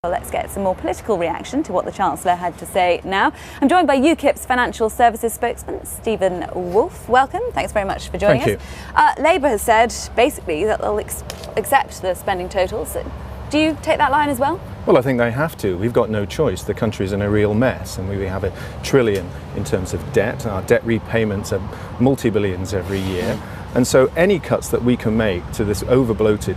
Well, let's get some more political reaction to what the Chancellor had to say now. I'm joined by UKIP's Financial Services spokesman, Stephen Woolfe. Welcome. Thanks very much for joining us. Labour has said, basically, that they'll accept the spending totals. Do you take that line as well? Well, I think they have to. We've got no choice. The country's in a real mess, and we have $1 trillion in terms of debt. Our debt repayments are multi-billions every year. And so any cuts that we can make to this over-bloated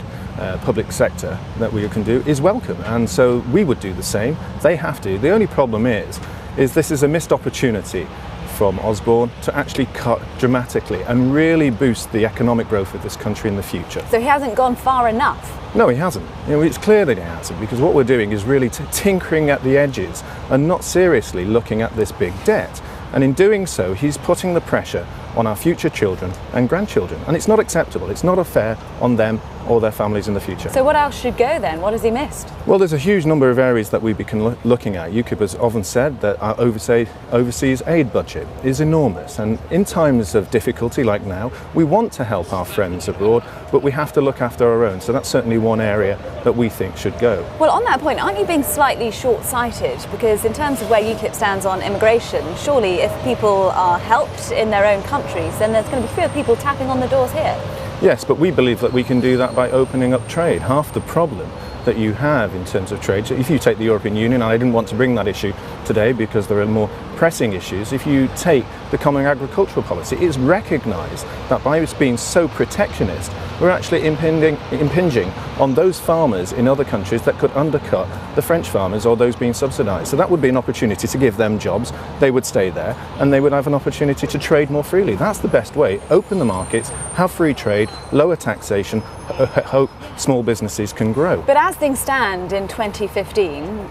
public sector that we can do is welcome. And so we would do the same. They have to. The only problem is this is a missed opportunity from Osborne to actually cut dramatically and really boost the economic growth of this country in the future. So he hasn't gone far enough? No, he hasn't. It's clear that he hasn't, because what we're doing is really tinkering at the edges and not seriously looking at this big debt. And in doing so, he's putting the pressure on our future children and grandchildren. And it's not acceptable. It's not fair on them or their families in the future. So what else should go then? What has he missed? Well, there's a huge number of areas that we've been looking at. UKIP has often said that our overseas aid budget is enormous. And in times of difficulty like now, we want to help our friends abroad, but we have to look after our own. So that's certainly one area that we think should go. Well, on that point, aren't you being slightly short-sighted? Because in terms of where UKIP stands on immigration, surely if people are helped in their own countries, then there's going to be fewer people tapping on the doors here. Yes, but we believe that we can do that by opening up trade. Half the problem that you have in terms of trade, so if you take the European Union, and I didn't want to bring that issue today because there are more pressing issues, if you take the common agricultural policy, it's recognised that by us being so protectionist, we're actually impinging on those farmers in other countries that could undercut the French farmers or those being subsidised. So that would be an opportunity to give them jobs, they would stay there, and they would have an opportunity to trade more freely. That's the best way. Open the markets, have free trade, lower taxation, hope small businesses can grow. But as things stand in 2015,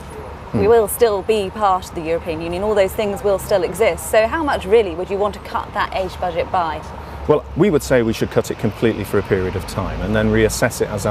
we will still be part of the European Union, all those things will still exist. So how much really would you want to cut that age budget by? Well, we would say we should cut it completely for a period of time and then reassess it as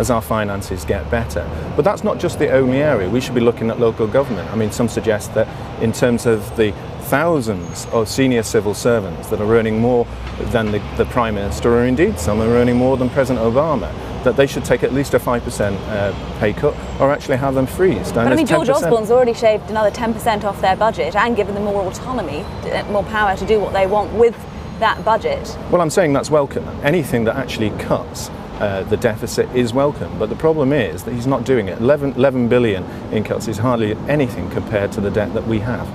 our finances get better. But that's not just the only area. We should be looking at local government. I mean, some suggest that in terms of the thousands of senior civil servants that are earning more than the Prime Minister, or indeed some are earning more than President Obama, that they should take at least a 5% pay cut or actually have them freezed. But I mean, George Osborne's already shaved another 10% off their budget and given them more autonomy, more power to do what they want with that budget. Well, I'm saying that's welcome. Anything that actually cuts the deficit is welcome, but the problem is that he's not doing it. 11 billion in cuts is hardly anything compared to the debt that we have.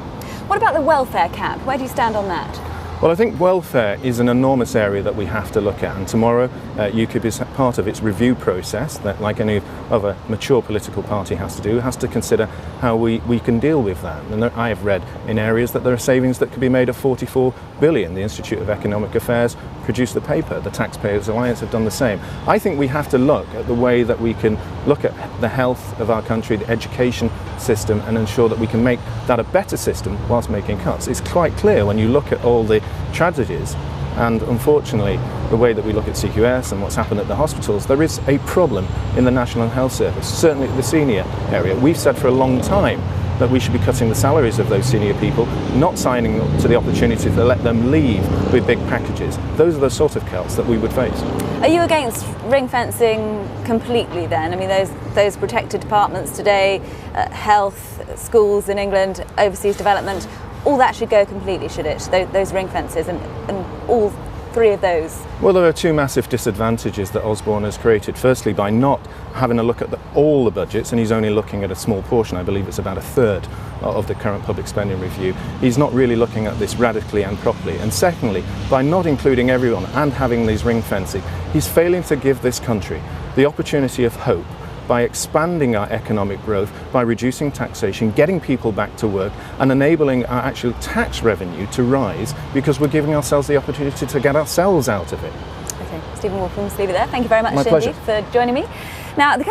What about the welfare cap? Where do you stand on that? Well, I think welfare is an enormous area that we have to look at, and tomorrow UKIP is part of its review process that, like any other mature political party has to do, has to consider how we can deal with that. And I have read in areas that there are savings that could be made of 44 billion. The Institute of Economic Affairs produced the paper, the Taxpayers Alliance have done the same. I think we have to look at the way that we can look at the health of our country, the education system, and ensure that we can make that a better system whilst making cuts. It's quite clear when you look at all the tragedies and unfortunately the way that we look at CQS and what's happened at the hospitals, there is a problem in the National Health Service, certainly at the senior area. We've said for a long time that we should be cutting the salaries of those senior people, not signing up to the opportunity to let them leave with big packages. Those are the sort of cuts that we would face. Are you against ring fencing completely then? I mean, those protected departments today, health, schools in England, overseas development, all that should go completely, should it? Those ring fences and all three of those? Well, there are two massive disadvantages that Osborne has created. Firstly, by not having a look at all the budgets, and he's only looking at a small portion, I believe it's about a third of the current public spending review. He's not really looking at this radically and properly. And secondly, by not including everyone and having these ring fencing, he's failing to give this country the opportunity of hope by expanding our economic growth, by reducing taxation, getting people back to work, and enabling our actual tax revenue to rise, because we're giving ourselves the opportunity to get ourselves out of it. Okay, Stephen Woolfe, let's leave it there. Thank you very much indeed for joining me. Now, the